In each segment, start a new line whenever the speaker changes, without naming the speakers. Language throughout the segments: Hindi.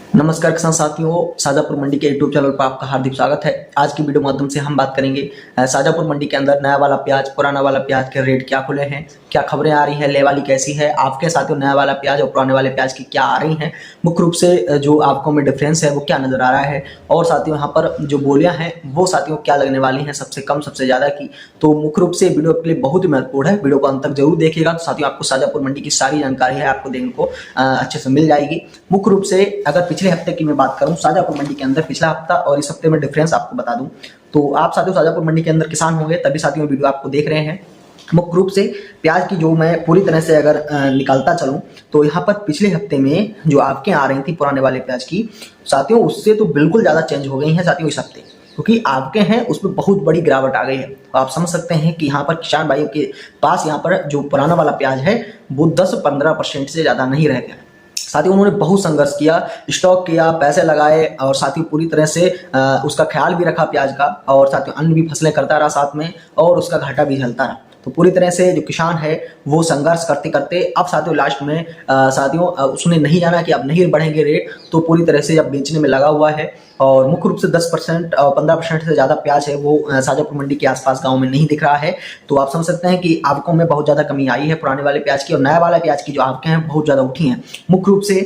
नमस्कार किसान साथियों, शाजापुर मंडी के यूट्यूब चैनल पर आपका हार्दिक स्वागत है। आज की वीडियो माध्यम से हम बात करेंगे शाजापुर मंडी के अंदर नया वाला प्याज, पुराना वाला प्याज के रेट क्या खुले हैं, क्या खबरें आ रही हैं, ले वाली कैसी है, आपके साथियों नया वाला प्याज और पुराने वाले प्याज की क्या आ रही हैं, मुख्य रूप से जो आपको में डिफरेंस है वो क्या नजर आ रहा है, और साथियों यहाँ पर जो बोलियां हैं वो साथियों क्या लगने वाली हैं, सबसे कम सबसे ज्यादा की। तो मुख्य रूप से वीडियो के लिए बहुत ही महत्वपूर्ण है, वीडियो को अंत तक जरूर देखिएगा। तो साथियों आपको शाजापुर मंडी की सारी जानकारी है आपको देखने को अच्छे से मिल जाएगी। मुख्य रूप से अगर पिछले हफ्ते की मैं बात करूं शाजापुर मंडी के अंदर, पिछला हफ्ता और इस हफ्ते में डिफरेंस आपको बता दूं, तो आप साथियों शाजापुर मंडी के अंदर किसान होंगे तभी साथियों वीडियो आपको देख रहे हैं। मुख्य रूप से प्याज की जो मैं पूरी तरह से अगर निकालता चलूं तो यहाँ पर पिछले हफ्ते में जो आपके आ रही थी पुराने वाले प्याज की साथियों, उससे तो बिल्कुल ज्यादा चेंज हो गई हैं साथियों इस हफ्ते, क्योंकि आपके हैं उसमें बहुत बड़ी गिरावट आ गई है। तो आप समझ सकते हैं कि यहाँ पर किसान भाइयों के पास यहाँ पर जो पुराना वाला प्याज है वो 10-15% से ज्यादा नहीं रह गया। साथियों उन्होंने बहुत संघर्ष किया, स्टॉक किया, पैसे लगाए और साथियों पूरी तरह से उसका ख्याल भी रखा प्याज का, और साथियों अन्य भी फसलें करता रहा साथ में, और उसका घाटा भी झेलता रहा। तो पूरी तरह से जो किसान है वो संघर्ष करते करते अब साथियों लास्ट में साथियों उसने नहीं जाना कि अब नहीं बढ़ेंगे रेट, तो पूरी तरह से अब बेचने में लगा हुआ है। और मुख्य रूप से 10% और 15% से ज़्यादा प्याज है वो शाजापुर मंडी के आसपास गांव में नहीं दिख रहा है। तो आप समझ सकते हैं कि आवकों में बहुत ज़्यादा कमी आई है पुराने वाले प्याज की, और नया वाला प्याज की जो आवकें हैं बहुत ज़्यादा उठी हैं। मुख्य रूप से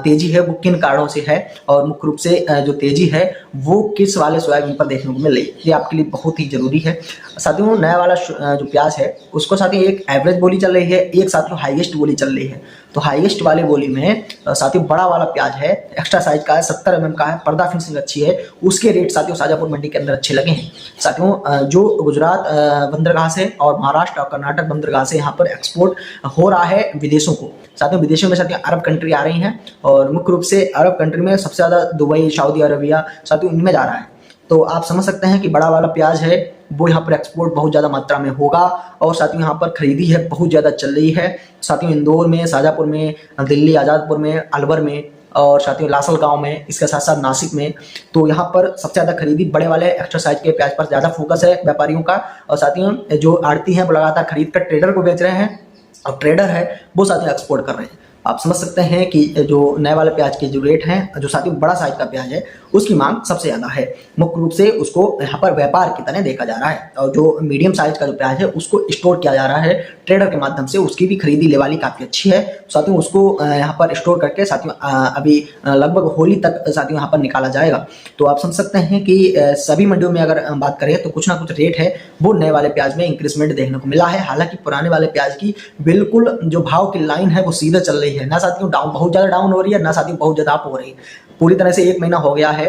तेजी है वो किन कारणों से है, और मुख्य रूप से जो तेजी है वो किस वाले सोयाबीन पर देखने को मिल रही है, ये आपके लिए बहुत ही जरूरी है। साथियों नया वाला जो प्याज है उसको साथियों एक एवरेज बोली चल रही है, एक साथियों हाईएस्ट बोली चल रही है। तो हाईएस्ट वाले बोली में साथियों बड़ा वाला प्याज है, एक्स्ट्रा साइज का है, 70 mm का है, पर्दा फिनिशिंग अच्छी है, उसके रेट साथियों शाजापुर मंडी के अंदर अच्छे लगे हैं। साथियों जो गुजरात बंदरगाह से और महाराष्ट्र और कर्नाटक बंदरगाह से यहाँ पर एक्सपोर्ट हो रहा है विदेशों को। साथियों विदेशों में साथियों अरब कंट्री आ रही हैं, और मुख्य रूप से अरब कंट्री में सबसे ज्यादा दुबई, सऊदी अरबिया साथियों इनमें जा रहा है। तो आप समझ सकते हैं कि बड़ा वाला प्याज है वो यहाँ पर एक्सपोर्ट बहुत ज़्यादा मात्रा में होगा, और साथियों यहाँ पर खरीदी है बहुत ज़्यादा चल रही है साथियों, इंदौर में, शाजापुर में, दिल्ली आज़ादपुर में, अलवर में, और साथियों लासल गांव में, इसके साथ साथ नासिक में। तो यहाँ पर सबसे ज़्यादा खरीदी बड़े वाले एक्स्ट्रा साइज के प्याज पर ज़्यादा फोकस है व्यापारियों का, और साथियों जो आड़ती हैं वो लगातार खरीद कर ट्रेडर को बेच रहे हैं, और ट्रेडर है वो साथियों एक्सपोर्ट कर रहे हैं। आप समझ सकते हैं कि जो नए वाले प्याज के जो रेट हैं, जो साथियों बड़ा साइज का प्याज है उसकी मांग सबसे ज़्यादा है। मुख्य रूप से उसको यहाँ पर व्यापार की तरह देखा जा रहा है, और जो मीडियम साइज का जो प्याज है उसको स्टोर किया जा रहा है ट्रेडर के माध्यम से, उसकी भी खरीदी लेवाली काफ़ी अच्छी है। साथियों उसको यहाँ पर स्टोर करके साथियों अभी लगभग होली तक साथियों यहाँ पर निकाला जाएगा। तो आप समझ सकते हैं कि सभी मंडियों में अगर बात करें तो कुछ ना कुछ रेट है वो नए वाले प्याज में इंक्रीजमेंट देखने को मिला है। हालांकि पुराने वाले प्याज की बिल्कुल जो भाव की लाइन है वो सीधे चल रही है, ना साथियों डाउन बहुत ज़्यादा डाउन हो रही है, ना साथियों बहुत ज़्यादा अप हो रही है। पूरी तरह से 1 महीना हो गया है,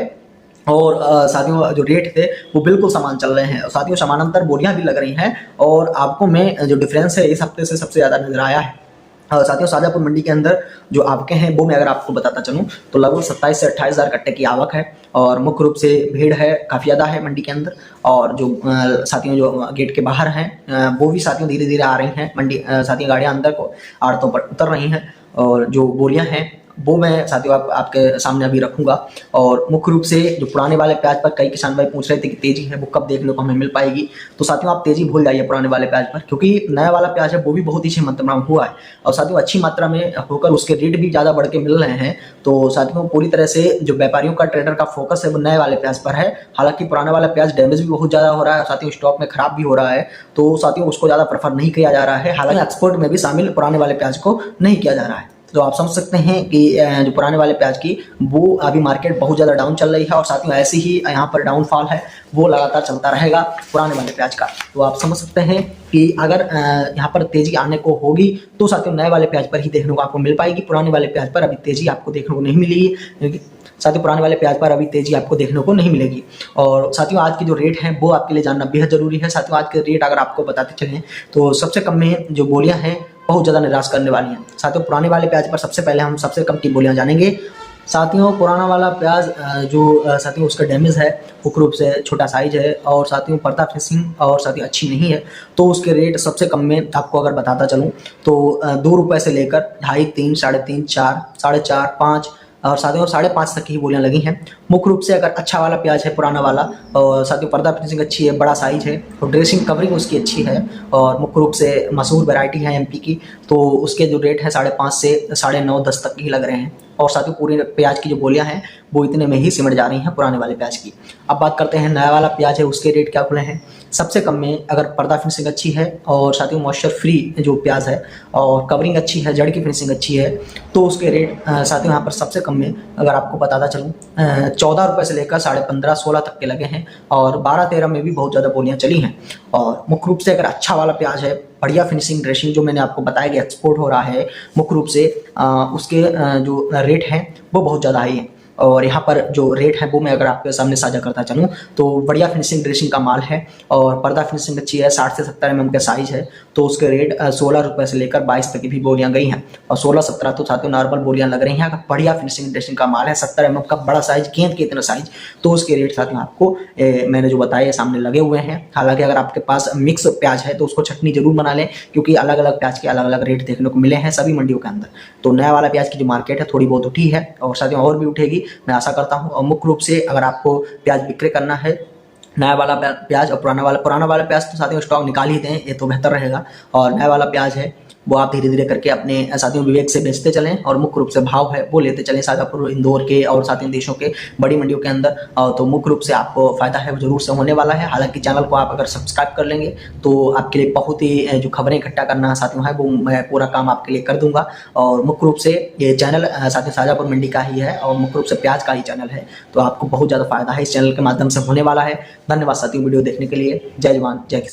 और साथियों जो रेट थे वो बिल्कुल समान चल रहे हैं। साथियों समानांतर बोलियां भी लग रही हैं, और आपको में जो डिफरेंस है इस हफ्ते से सबसे ज़्यादा नजर आया है। साथियों शाजापुर मंडी के अंदर जो आवकें हैं वो मैं अगर आपको बताता चलूँ तो लगभग 27 से 28 हज़ार कट्टे की आवक है, और मुख्य रूप से भीड़ है काफ़ी ज़्यादा है मंडी के अंदर। और जो साथियों जो गेट के बाहर हैं वो भी साथियों धीरे धीरे आ रही हैं मंडी, साथियों गाड़ियाँ अंदर को आड़तों पर उतर रही हैं, और जो बोलियाँ हैं वो मैं साथियों आपके सामने अभी रखूंगा। और मुख्य रूप से जो पुराने वाले प्याज पर कई किसान भाई पूछ रहे थे कि तेजी है वो कब देखने को हमें मिल पाएगी, तो साथियों आप तेजी भूल जाइए पुराने वाले प्याज पर, क्योंकि नया वाला प्याज है वो भी बहुत ही अच्छी मात्रा में हुआ है, और साथियों अच्छी मात्रा में होकर उसके रेट भी ज़्यादा बढ़ के मिल रहे हैं। तो साथियों पूरी तरह से जो व्यापारियों का, ट्रेडर का फोकस है वो नए वाले प्याज पर है। हालांकि पुराने वाला प्याज डैमेज भी बहुत ज़्यादा हो रहा है, साथियों स्टॉक में खराब भी हो रहा है, तो साथियों उसको ज़्यादा प्रेफर नहीं किया जा रहा है। हालांकि एक्सपोर्ट में भी शामिल पुराने वाले प्याज को नहीं किया जा रहा है। तो आप समझ सकते हैं कि जो पुराने वाले प्याज की वो अभी मार्केट बहुत ज़्यादा डाउन चल रही है, और साथियों ऐसे ही यहाँ पर डाउनफॉल है वो लगातार चलता रहेगा पुराने वाले प्याज का। तो आप समझ सकते हैं कि अगर यहाँ पर तेजी आने को होगी तो साथियों नए वाले प्याज पर ही देखने को आपको मिल पाएगी, पुराने वाले प्याज पर अभी तेजी आपको देखने को नहीं मिलेगी। साथियों पुराने वाले प्याज पर अभी तेजी आपको देखने को नहीं मिलेगी। और साथियों आज की जो रेट है वो आपके लिए जानना बेहद जरूरी है। साथियों आज के रेट अगर आपको बताते चलें तो सबसे कम में जो बोलियां हैं बहुत ज़्यादा निराश करने वाली हैं। साथियों पुराने वाले प्याज पर सबसे पहले हम सबसे कम की बोलियां जानेंगे। साथियों पुराना वाला प्याज जो साथियों उसका डैमेज है, मुख्य रूप से छोटा साइज है, और साथियों पर्दा फिनिशिंग और साथियों अच्छी नहीं है, तो उसके रेट सबसे कम में आपको अगर बताता चलूँ तो 2 रुपये से लेकर 2.5, 3, 3.5, 4, 4.5, 5 और साथियों 5.5 तक की बोलियां लगी हैं। मुख्य रूप से अगर अच्छा वाला प्याज है पुराना वाला, और साथियों पर्दा फिनिशिंग अच्छी है, बड़ा साइज है, और ड्रेसिंग कवरिंग उसकी अच्छी है, और मुख्य रूप से मशहूर वैरायटी है एमपी की, तो उसके जो रेट है 5.5 से 9.5, 10 तक ही लग रहे हैं। और साथ ही पूरे प्याज की जो बोलियां हैं वो इतने में ही सिमट जा रही हैं पुराने वाले प्याज की। अब बात करते हैं नया वाला प्याज है, उसके रेट क्या खुले हैं। सबसे कम में अगर पर्दा फिनिशिंग अच्छी है और साथ ही मॉइस्चर फ्री जो प्याज है और कवरिंग अच्छी है, जड़ की फिनिशिंग अच्छी है, तो उसके रेट साथ ही यहाँ पर सबसे कम में अगर आपको बताता चलूँ 14 रुपये से लेकर 15.5-16 तक के लगे हैं और 12-13 में भी बहुत ज़्यादा बोलियाँ चली हैं। और मुख्य रूप से अगर अच्छा वाला प्याज है, बढ़िया फिनिशिंग ड्रेसिंग जो मैंने आपको बताया कि एक्सपोर्ट हो रहा है, मुख्य रूप से उसके जो रेट हैं वो बहुत ज़्यादा हाई है। और यहाँ पर जो रेट है वो मैं अगर आपके सामने साझा करता चलूँ तो बढ़िया फिनिशिंग ड्रेसिंग का माल है और पर्दा फिनिशिंग अच्छी है, 60 से 70 mm का साइज़ है, तो उसके रेट 16 रुपये से लेकर 22 तक की भी बोलियाँ गई हैं और 16-17 तो साथियों नॉर्मल बोलियाँ लग रही हैं। अगर बढ़िया फिनिशिंग ड्रेसिंग का माल है, 70 mm का बड़ा साइज, गेंद के इतना साइज, तो उसके रेट साथियों आपको मैंने जो बताया सामने लगे हुए हैं। हालांकि अगर आपके पास मिक्स प्याज है तो उसको चटनी जरूर बना लें, क्योंकि अलग अलग प्याज के अलग अलग रेट देखने को मिले हैं सभी मंडियों के अंदर। तो नया वाला प्याज की जो मार्केट है थोड़ी बहुत उठी है और साथियों और भी उठेगी, मैं आशा करता हूँ। और मुख्य रूप से अगर आपको प्याज विक्रय करना है, नया वाला प्याज और पुराना वाला प्याज तो साथियों स्टॉक निकाल ही दें, ये तो बेहतर रहेगा। और नया वाला प्याज है वो आप धीरे धीरे करके अपने साथियों विवेक से बेचते चलें और मुख्य रूप से भाव है वो लेते चलें शाजापुर, इंदौर के और साथियों देशों के बड़ी मंडियों के अंदर। तो मुख्य रूप से आपको फायदा है वो जरूर से होने वाला है। हालांकि चैनल को आप अगर सब्सक्राइब कर लेंगे तो आपके लिए बहुत ही जो खबरें इकट्ठा करना साथियों है वो मैं पूरा काम आपके लिए कर दूंगा। और मुख्य रूप से ये चैनल साथियों शाजापुर मंडी का ही है और मुख्य रूप से प्याज का ही चैनल है, तो आपको बहुत ज़्यादा फायदा है इस चैनल के माध्यम से होने वाला है। धन्यवाद साथियों वीडियो देखने के लिए। जय जवान जय किसान।